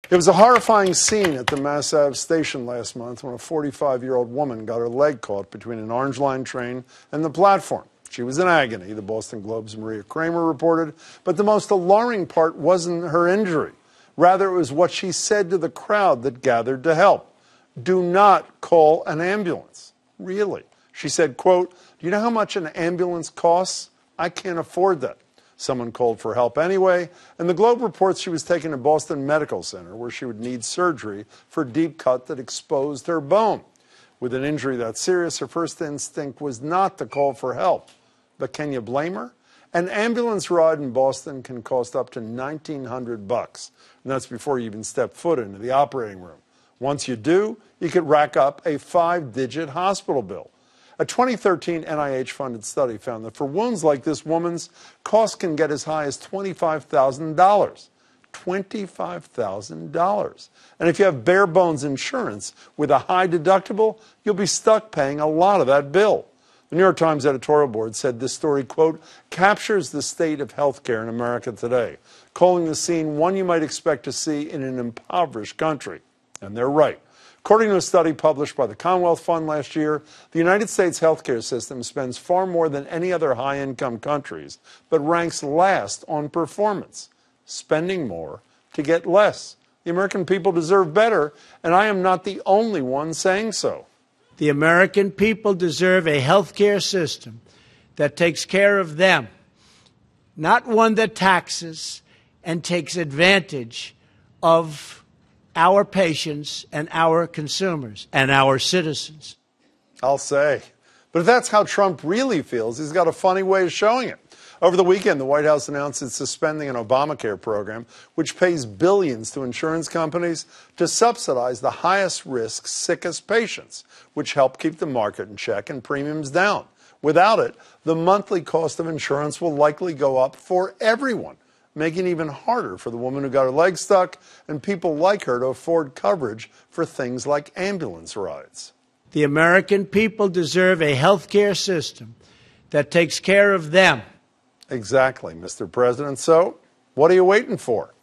It was a horrifying scene at the Mass Ave station last month when a 45-year-old woman got her leg caught between an Orange Line train and the platform. She was in agony, the Boston Globe's Maria Kramer reported, but the most alarming part wasn't her injury. Rather, it was what she said to the crowd that gathered to help. Do not call an ambulance. Really. She said, quote, "Do you know how much an ambulance costs? I can't afford that." Someone called for help anyway, and the Globe reports she was taken to Boston Medical Center, where she would need surgery for a deep cut that exposed her bone. With an injury that serious, her first instinct was not to call for help. But can you blame her? An ambulance ride in Boston can cost up to $1,900, and that's before you even step foot into the operating room. Once you do, you could rack up a 5-digit hospital bill. A 2013 NIH-funded study found that for wounds like this woman's, costs can get as high as $25,000. $25,000. And if you have bare bones insurance with a high deductible, you'll be stuck paying a lot of that bill. The New York Times editorial board said this story, quote, captures the state of healthcare in America today, calling the scene one you might expect to see in an impoverished country. And they're right. According to a study published by the Commonwealth Fund last year, the United States healthcare system spends far more than any other high-income countries, but ranks last on performance, spending more to get less. The American people deserve better, and I am not the only one saying so. The American people deserve a healthcare system that takes care of them, not one that taxes and takes advantage of our patients and our consumers and our citizens. I'll say. But if that's how Trump really feels, he's got a funny way of showing it. Over the weekend, the White House announced it's suspending an Obamacare program, which pays billions to insurance companies to subsidize the highest risk, sickest patients, which help keep the market in check and premiums down. Without it, the monthly cost of insurance will likely go up for everyone, making it even harder for the woman who got her leg stuck and people like her to afford coverage for things like ambulance rides. The American people deserve a health care system that takes care of them. Exactly, Mr. President. So, what are you waiting for?